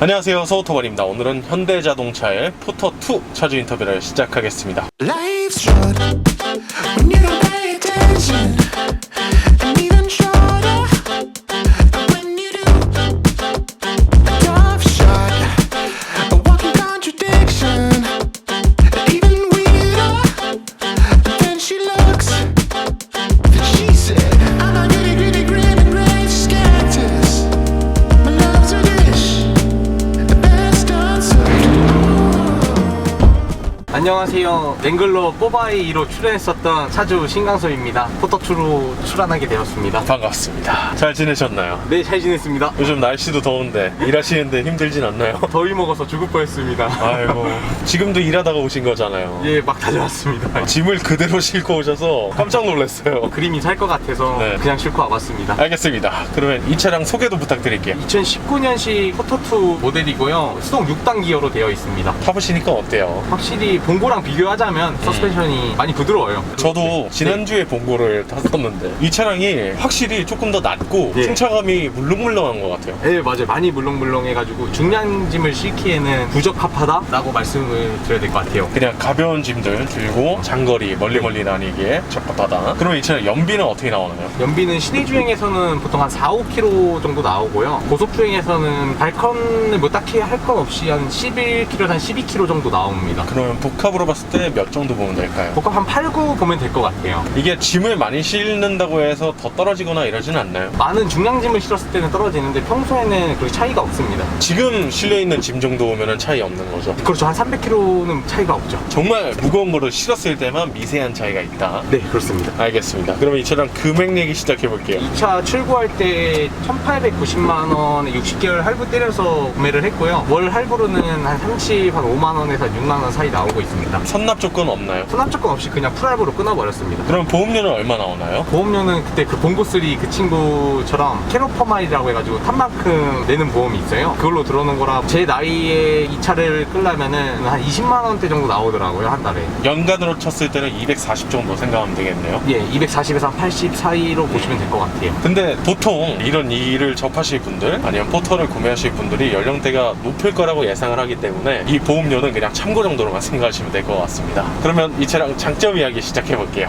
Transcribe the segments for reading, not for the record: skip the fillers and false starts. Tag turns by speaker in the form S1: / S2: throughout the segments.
S1: 안녕하세요, 서우토벌입니다. 오늘은 현대자동차의 포터2 차주 인터뷰를 시작하겠습니다.
S2: Life's short when you don't pay attention, and even shorter when you do. A tough shot, a walking contradiction, even weirder than she looks. Then she said, I'm a gritty, gritty, grim and gray cactus. My love's a dish, the best unserved.
S3: 안녕하세요. 랭글러 뽀바이로 출연했었던 차주 신강섭입니다. 포터2로 출연하게 되었습니다.
S1: 반갑습니다. 잘 지내셨나요?
S3: 네, 잘 지냈습니다.
S1: 요즘 날씨도 더운데 일하시는데 힘들진 않나요?
S3: 더위 먹어서 죽을 뻔했습니다.
S1: 아이고, 지금도 일하다가 오신 거잖아요.
S3: 예, 막 다녀왔습니다.
S1: 짐을 그대로 싣고 오셔서 깜짝 놀랐어요.
S3: 그림이 살 것 같아서
S1: 네.
S3: 그냥 싣고 와봤습니다.
S1: 알겠습니다. 그러면 이 차량 소개도 부탁드릴게요.
S3: 2019년식 포터2 모델이고요. 수동 6단 기어로 되어 있습니다.
S1: 타보시니까 어때요?
S3: 확실히 봉고랑 비교하자면 서스펜션이 많이 부드러워요.
S1: 저도 지난주에 봉고를 탔었는데 이 차량이 확실히 조금 더 낮고
S3: 예.
S1: 승차감이 물렁물렁한 것 같아요.
S3: 네, 맞아요. 많이 물렁물렁해가지고 중량짐을 싣기에는 부적합하다라고 말씀을 드려야 될 것 같아요.
S1: 그냥 가벼운 짐들 들고 장거리 멀리 다니기에 적합하다. 그러면 이 차량 연비는 어떻게 나오나요?
S3: 연비는 시내 주행에서는 보통 한 4-5km 정도 나오고요. 고속 주행에서는 발컨을 뭐 딱히 할 건 없이 한 11km, 한 12km 정도 나옵니다.
S1: 그러면 복합으로 봤을 때 몇 정도 보면 될까요?
S3: 복합 한 8, 9 보면 될 것 같아요.
S1: 이게 짐을 많이 싣는다고 해서 더 떨어지거나 이러지는 않나요?
S3: 많은 중량짐을 실었을 때는 떨어지는데 평소에는 그렇게 차이가 없습니다.
S1: 지금 실려있는 짐 정도 오면 차이 없는 거죠.
S3: 그렇죠. 한 300km는 차이가 없죠.
S1: 정말 무거운 거를 실었을 때만 미세한 차이가 있다.
S3: 네, 그렇습니다.
S1: 알겠습니다. 그러면 이 차량 금액 얘기 시작해볼게요.
S3: 이 차 출고할 때 1,890만 원에 60개월 할부 때려서 구매를 했고요. 월 할부로는 한 5만 원에서 6만 원 사이 나오고 있습니다.
S1: 선납 조건 없나요?
S3: 수납 조건 없이 그냥 풀할부로 끊어버렸습니다.
S1: 그럼 보험료는 얼마 나오나요?
S3: 보험료는 그때 그 봉고3 그 친구처럼 캐노퍼마일이라고 해가지고 탄만큼 내는 보험이 있어요. 그걸로 들어오는 거라 제 나이에 이 차를 끌려면은 한 20만 원대 정도 나오더라고요, 한 달에.
S1: 연간으로 쳤을 때는 240 정도 생각하면 되겠네요.
S3: 예, 240에서 한 80 사이로 보시면 될 것 같아요.
S1: 근데 보통 이런 일을 접하실 분들 아니면 포터를 구매하실 분들이 연령대가 높을 거라고 예상을 하기 때문에 이 보험료는 그냥 참고 정도로만 생각하시면 될 것 같습니다. 그러면 이 차량 장점 이야기 시작해 볼게요.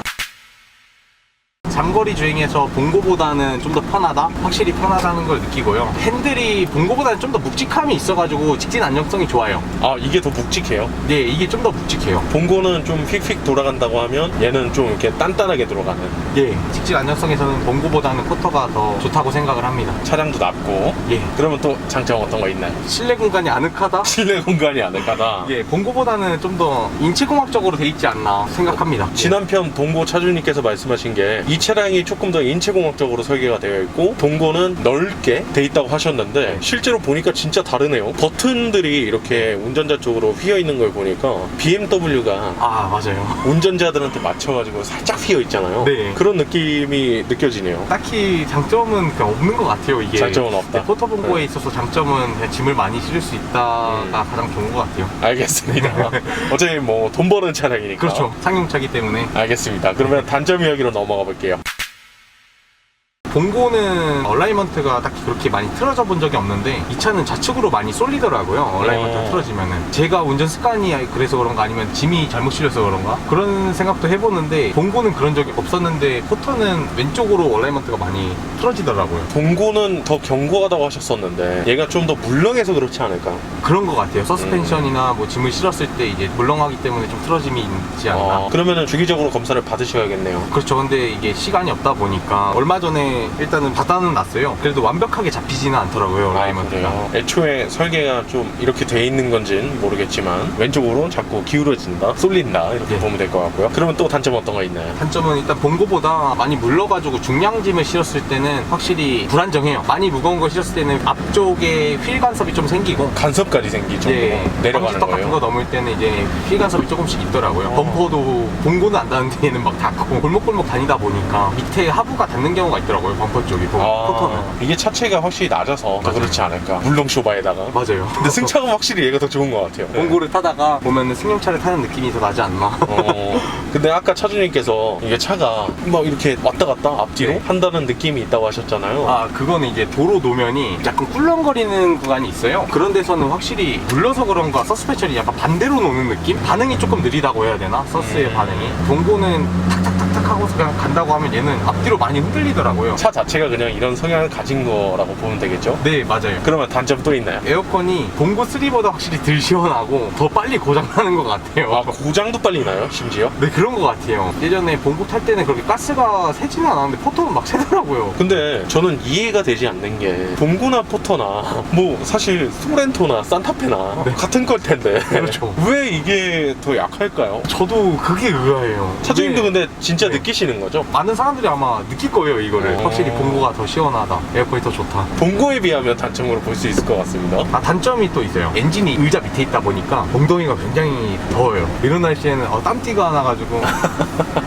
S3: 장거리 주행에서 봉고보다는 좀 더 편하다? 확실히 편하다는 걸 느끼고요. 핸들이 봉고보다는 좀 더 묵직함이 있어가지고 직진 안정성이 좋아요.
S1: 아, 이게 더 묵직해요?
S3: 네, 이게 좀 더 묵직해요.
S1: 봉고는 좀 휙휙 돌아간다고 하면 얘는 좀 이렇게 단단하게 돌아가는.
S3: 예, 직진 안정성에서는 봉고보다는 포터가 더 좋다고 생각을 합니다.
S1: 차량도 낮고.
S3: 예,
S1: 그러면 또 장점 어떤 거 있나요?
S3: 실내 공간이 아늑하다?
S1: 실내 공간이 아늑하다.
S3: 예, 봉고보다는 좀 더 인체공학적으로 돼 있지 않나 생각합니다.
S1: 지난 편 봉고 차주님께서 말씀하신 게 이 차량이 조금 더 인체공학적으로 설계가 되어 있고 봉고는 넓게 돼 있다고 하셨는데 실제로 보니까 진짜 다르네요. 버튼들이 이렇게 운전자 쪽으로 휘어 있는 걸 보니까 BMW가
S3: 아, 맞아요.
S1: 운전자들한테 맞춰가지고 살짝 휘어 있잖아요.
S3: 네.
S1: 그런 느낌이 느껴지네요.
S3: 딱히 장점은 그냥 없는 것 같아요, 이게.
S1: 장점은 없다.
S3: 네, 포터 봉고에
S1: 네.
S3: 있어서 장점은 그냥 짐을 많이 실을 수 있다가 가장 좋은 것 같아요.
S1: 알겠습니다. 어차피 뭐 돈 버는 차량이니까.
S3: 그렇죠. 상용차기 때문에.
S1: 알겠습니다. 그러면 단점 이야기로 넘어가 볼게요.
S3: 봉고는 얼라이먼트가 딱히 그렇게 많이 틀어져 본 적이 없는데 이 차는 좌측으로 많이 쏠리더라고요. 얼라이먼트가 틀어지면은 제가 운전 습관이 그래서 그런가 아니면 짐이 잘못 실려서 그런가 그런 생각도 해보는데 봉고는 그런 적이 없었는데 포터는 왼쪽으로 얼라이먼트가 많이 틀어지더라고요.
S1: 봉고는 더 견고하다고 하셨었는데 얘가 좀 더 물렁해서 그렇지 않을까?
S3: 그런 것 같아요. 서스펜션이나 뭐 짐을 실었을 때 이제 물렁하기 때문에 좀 틀어짐이 있지 않나.
S1: 그러면은 주기적으로 검사를 받으셔야겠네요.
S3: 그렇죠. 근데 이게 시간이 없다 보니까 얼마 전에 일단은 받아는 놨어요. 그래도 완벽하게 잡히지는 않더라고요, 얼라이먼트가.
S1: 그래요? 애초에 설계가 좀 이렇게 돼 있는 건지는 모르겠지만 왼쪽으로 자꾸 기울어진다, 쏠린다 이렇게
S3: 네.
S1: 보면 될 것 같고요. 그러면 또 단점 어떤 거 있나요?
S3: 단점은 일단 봉고보다 많이 물러가지고 중량짐을 실었을 때는 확실히 불안정해요. 많이 무거운 거 실었을 때는 앞쪽에 휠 간섭이 좀 생기고
S1: 간섭까지 생길 정도로 내려가는
S3: 방지턱 같은 거
S1: 거예요?
S3: 넘을 때는 이제 휠 간섭이 조금씩 있더라고요. 범퍼도 봉고는 안 닿는데 얘는 막 닿고 골목골목 다니다 보니까 밑에 하부가 닿는 경우가 있더라고요. 있더라고요. 범퍼 쪽이 포터는.
S1: 이게 차체가 확실히 낮아서 더 그렇지 않을까. 물렁 쇼바에다가.
S3: 맞아요.
S1: 근데 승차감 확실히 얘가 더 좋은 것 같아요.
S3: 봉고를 타다가 보면은 승용차를 타는 느낌이 더 나지 않나.
S1: 근데 아까 차주님께서 이게 차가 막 이렇게 왔다 갔다 앞뒤로
S3: 네.
S1: 한다는 느낌이 있다고 하셨잖아요.
S3: 그거는 이제 도로 노면이 약간 꿀렁거리는 구간이 있어요. 그런 데서는 확실히 물러서 그런가 서스펜션이 약간 반대로 노는 느낌? 반응이 조금 느리다고 해야 되나? 서스의 반응이. 동고는 탁탁탁탁 하고 그냥 간다고 하면 얘는 앞뒤로 많이 흔들리더라고요.
S1: 차 자체가 그냥 이런 성향을 가진 거라고 보면 되겠죠?
S3: 네, 맞아요.
S1: 그러면 단점 또 있나요?
S3: 에어컨이 동고 3보다 확실히 덜 시원하고 더 빨리 고장나는 것 같아요.
S1: 고장도 빨리 나요? 심지어?
S3: 네, 그런 것 같아요. 예전에 봉고 탈 때는 그렇게 가스가 새지는 않았는데 포토는 막 새더라고요.
S1: 근데 저는 이해가 되지 않는 게 봉고나 포터나 뭐 사실 소렌토나 산타페나 같은 걸 텐데
S3: 그렇죠.
S1: 왜 이게 더 약할까요?
S3: 저도 그게 의아해요.
S1: 차주님도
S3: 네.
S1: 근데 진짜
S3: 네.
S1: 느끼시는 거죠?
S3: 많은 사람들이 아마 느낄 거예요, 이거를.
S1: 어.
S3: 확실히 봉고가 더 시원하다. 에어컨이 더 좋다.
S1: 봉고에 비하면 단점으로 볼 수 있을 것 같습니다.
S3: 단점이 또 있어요. 엔진이 의자 밑에 있다 보니까 엉덩이가 굉장히 더워요. 이런 날씨에는 땀띠가 나가지고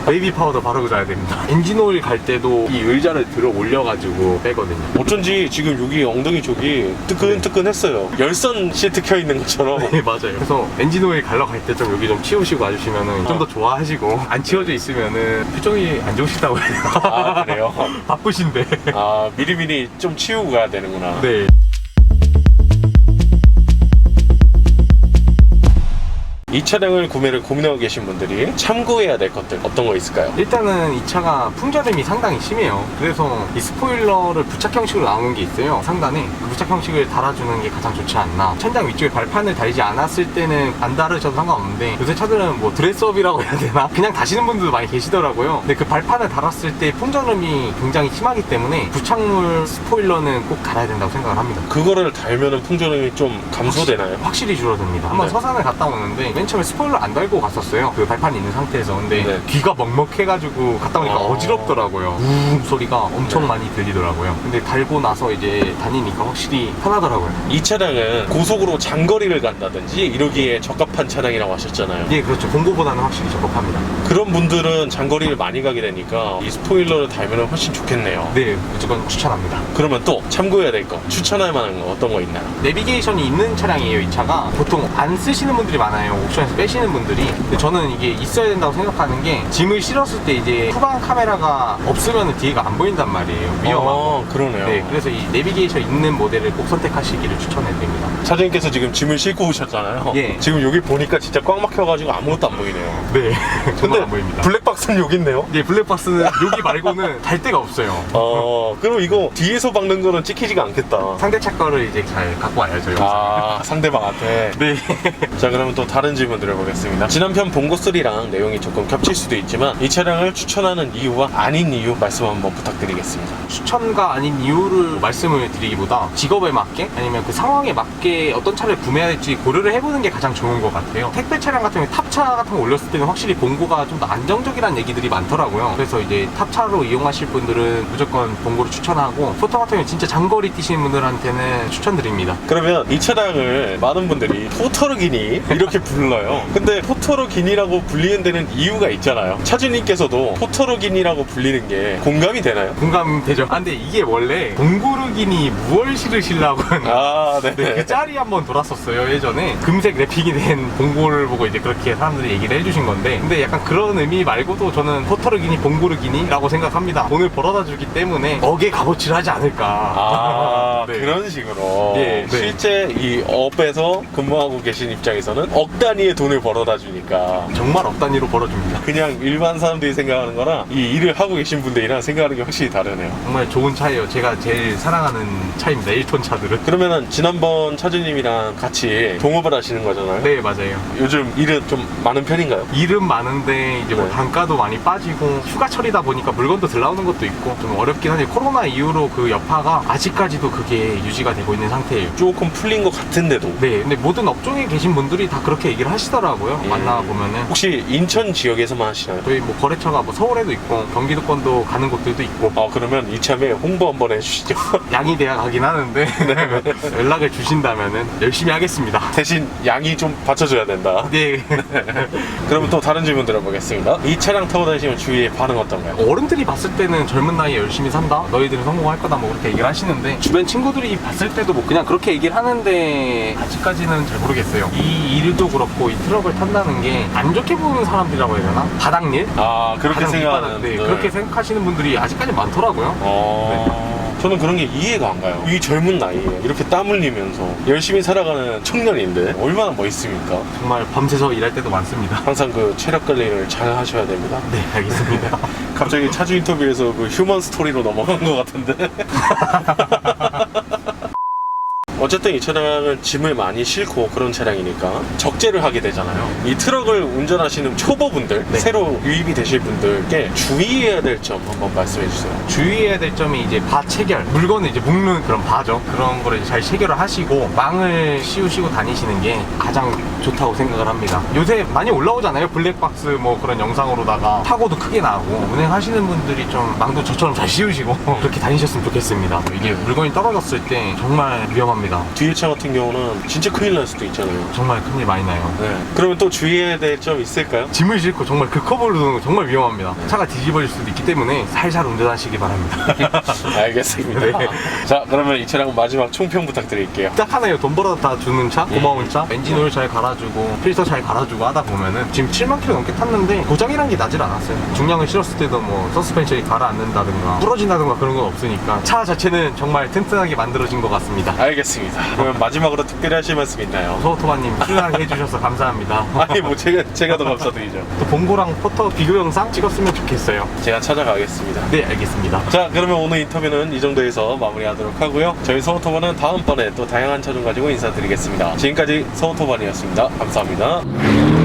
S3: 베이비 파우더 바르고 자야 됩니다. 엔진 오일 갈 때도 이 의자를 들어 올려가지고 빼거든요.
S1: 어쩐지 지금 여기 엉덩이 쪽이 뜨끈뜨끈했어요. 열선 시트 켜 있는 것처럼.
S3: 네, 맞아요. 그래서 엔진 오일 갈러 갈 때 좀 여기 좀 치우시고 와주시면은 좀 더 좋아하시고, 안 치워져 있으면은 표정이 안 좋으시다고 해요.
S1: 아, 그래요?
S3: 바쁘신데.
S1: 미리미리 좀 치우고 가야 되는구나.
S3: 네.
S1: 이 차량을 구매를 고민하고 계신 분들이 참고해야 될 것들 어떤 거 있을까요?
S3: 일단은 이 차가 풍절음이 상당히 심해요. 그래서 이 스포일러를 부착 형식으로 나오는 게 있어요. 상단에 그 부착 형식을 달아주는 게 가장 좋지 않나. 천장 위쪽에 발판을 달지 않았을 때는 안 달으셔도 상관없는데, 요새 차들은 뭐 드레스업이라고 해야 되나? 그냥 다시는 분들도 많이 계시더라고요. 근데 그 발판을 달았을 때 풍절음이 굉장히 심하기 때문에 부착물 스포일러는 꼭 달아야 된다고 생각을 합니다.
S1: 그거를 달면은 풍절음이 좀 감소되나요?
S3: 확실히 줄어듭니다. 한번
S1: 네.
S3: 서산을 갔다 오는데 맨 처음에 스포일러 안 달고 갔었어요. 그 발판이 있는 상태에서. 근데
S1: 네.
S3: 귀가 먹먹해가지고 갔다 오니까 어지럽더라고요. 우웅 소리가 엄청 많이 들리더라고요. 근데 달고 나서 이제 다니니까 확실히 편하더라고요.
S1: 이 차량은 고속으로 장거리를 간다든지 이러기에 적합한 차량이라고 하셨잖아요.
S3: 예, 그렇죠. 공고보다는 확실히 적합합니다.
S1: 그런 분들은 장거리를 많이 가게 되니까 이 스포일러를 달면 훨씬 좋겠네요.
S3: 네, 무조건 추천합니다.
S1: 그러면 또 참고해야 될 거, 추천할 만한 거 어떤 거 있나요?
S3: 내비게이션이 있는 차량이에요, 이 차가. 보통 안 쓰시는 분들이 많아요. 옵션에서 빼시는 분들이. 근데 저는 이게 있어야 된다고 생각하는 게, 짐을 실었을 때 이제 후방 카메라가 없으면 뒤에가 안 보인단 말이에요. 위험하고.
S1: 그러네요.
S3: 네, 그래서 이 내비게이션 있는 모델을 꼭 선택하시기를 추천해드립니다.
S1: 차주님께서 지금 짐을 싣고 오셨잖아요.
S3: 예.
S1: 지금 여기 보니까 진짜 꽉 막혀가지고 아무것도 안 보이네요.
S3: 네, 정말
S1: 근데
S3: 안 보입니다.
S1: 블랙박스는 여기 있네요.
S3: 네, 블랙박스는 여기 말고는 달 데가 없어요.
S1: 그럼 이거 뒤에서 박는 거는 찍히지가 않겠다.
S3: 상대 차 거를 이제 잘 갖고 와야죠. 여기서.
S1: 상대방한테.
S3: 네.
S1: 자, 그러면 또 다른 질문 드려보겠습니다. 지난 편 봉고3랑 내용이 조금 겹칠 수도 있지만 이 차량을 추천하는 이유와 아닌 이유 말씀 한번 부탁드리겠습니다.
S3: 추천과 아닌 이유를 말씀을 드리기보다 직업에 맞게 아니면 그 상황에 맞게 어떤 차를 구매해야 될지 고려를 해보는 게 가장 좋은 것 같아요. 택배 차량 같은 경우에 탑차 같은 거 올렸을 때는 확실히 봉고가 좀 더 안정적이라는 얘기들이 많더라고요. 그래서 이제 탑차로 이용하실 분들은 무조건 봉고를 추천하고, 포터 같은 경우에 진짜 장거리 뛰시는 분들한테는 추천드립니다.
S1: 그러면 이 차량을 많은 분들이 포터르기니 이렇게 불러요. 근데 포터르기니라고 불리는 데는 이유가 있잖아요. 차주님께서도 포터르기니라고 불리는 게 공감이 되나요?
S3: 공감되죠? 근데 이게 원래 봉고르기니 무얼 실으시려고
S1: 네.
S3: 네, 그 짤이 한번 돌았었어요, 예전에. 금색 래핑이 된 봉고를 보고 이제 그렇게 사람들이 얘기를 해주신 건데, 근데 약간 그런 의미 말고도 저는 포터르기니, 봉고르기니라고 생각합니다. 돈을 벌어다 주기 때문에 억에 값어치를 하지 않을까. 네.
S1: 그런 식으로.
S3: 네, 네.
S1: 실제 이 업에서 근무하고 계신 입장에서는 억 단위의 돈을 벌어다 주니까
S3: 정말 억 단위로 벌어줍니다.
S1: 그냥 일반 사람들이 생각하는 거랑 이 일을 하고 계신 분들이랑 생각하는 게 확실히 다르네요.
S3: 정말 좋은 차예요. 제가 제일 사랑하는 차입니다, 1톤 차들은.
S1: 그러면은 지난번 차주님이랑 같이 동업을 하시는 거잖아요.
S3: 네, 맞아요.
S1: 요즘 일은 좀 많은 편인가요?
S3: 일은 많은데 이제 뭐
S1: 네.
S3: 단가도 많이 빠지고 휴가철이다 보니까 물건도 덜 나오는 것도 있고 좀 어렵긴 한데, 코로나 이후로 그 여파가 아직까지도 그게 유지가 되고 있는 상태예요.
S1: 조금 풀린 것 같은데도.
S3: 네, 근데 모든 업종에 계신 분들이 다 그렇게 얘기를 하시더라고요. 만나보면은.
S1: 혹시 인천 지역에서만 하시나요?
S3: 저희 뭐 거래처가 뭐 서울에도 있고 경기도권도 가는 곳들도 있고.
S1: 그러면 이참에 홍보 한번 해주시죠.
S3: 양이 돼야 가긴 하는데 연락을 주신다면 된다면은 열심히 하겠습니다.
S1: 대신 양이 좀 받쳐줘야 된다.
S3: 네.
S1: 그러면 또 다른 질문 들어보겠습니다. 이 차량 타고 다니시면 주위의 반응 어떤가요?
S3: 어른들이 봤을 때는 젊은 나이에 열심히 산다? 너희들은 성공할 거다 뭐 그렇게 얘기를 하시는데 주변 친구들이 봤을 때도 뭐 그냥 그렇게 얘기를 하는데 아직까지는 잘 모르겠어요. 이 일도 그렇고 이 트럭을 탄다는 게 안 좋게 보는 사람들이라고 해야 되나? 바닥일?
S1: 아, 그렇게
S3: 가장
S1: 생각하는
S3: 뒷바닥, 네,
S1: 분들.
S3: 그렇게 생각하시는 분들이 아직까지 많더라고요.
S1: 저는 그런 게 이해가 안 가요. 이 젊은 나이에 이렇게 땀 흘리면서 열심히 살아가는 청년인데 얼마나 멋있습니까?
S3: 정말 밤새서 일할 때도 많습니다.
S1: 항상 그 체력 관리를 잘 하셔야 됩니다.
S3: 네, 알겠습니다.
S1: 갑자기 차주 인터뷰에서 그 휴먼 스토리로 넘어간 것 같은데. 어쨌든 이 차량은 짐을 많이 싣고 그런 차량이니까 적재를 하게 되잖아요. 이 트럭을 운전하시는 초보분들,
S3: 네.
S1: 새로 유입이 되실 분들께 주의해야 될 점 한번 말씀해 주세요.
S3: 주의해야 될 점이 이제 바 체결, 물건을 이제 묶는 그런 바죠. 그런 거를 이제 잘 체결을 하시고 망을 씌우시고 다니시는 게 가장 좋다고 생각을 합니다. 요새 많이 올라오잖아요. 블랙박스 뭐 그런 영상으로다가 사고도 크게 나고 운행하시는 분들이 좀 망도 저처럼 잘 씌우시고 그렇게 다니셨으면 좋겠습니다. 이게 물건이 떨어졌을 때 정말 위험합니다.
S1: 뒤에 차 같은 경우는 진짜 큰일 날 수도 있잖아요.
S3: 정말 큰일 많이 나요.
S1: 네. 그러면 또 주의해야 될 점 있을까요?
S3: 짐을 싣고 정말 그 커버를 두는 거 정말 위험합니다. 차가 뒤집어질 수도 있기 때문에 살살 운전하시기 바랍니다.
S1: 알겠습니다.
S3: 네.
S1: 자, 그러면 이 차량 마지막 총평 부탁드릴게요.
S3: 딱 하나요. 돈 벌어다 주는 차, 고마운 차, 엔진 오일 잘 갈아주고 필터 잘 갈아주고 하다 보면은 지금 7만 킬로 넘게 탔는데 고장이란 게 나질 않았어요. 중량을 실었을 때도 뭐 서스펜션이 가라앉는다든가 부러진다든가 그런 건 없으니까 차 자체는 정말 튼튼하게 만들어진 것 같습니다.
S1: 알겠습니다. 그러면 마지막으로 특별히 하실 말씀 있나요?
S3: 서오토바님 출연하게 해주셔서 감사합니다.
S1: 아니 뭐 제가 더 감사드리죠.
S3: 또 봉고랑 포터 비교 영상 찍었으면 좋겠어요.
S1: 제가 찾아가겠습니다.
S3: 네, 알겠습니다.
S1: 자, 그러면 오늘 인터뷰는 이 정도에서 마무리하도록 하고요. 저희 서우토반은 다음번에 또 다양한 차 좀 가지고 인사드리겠습니다. 지금까지 서우토반이었습니다. 감사합니다.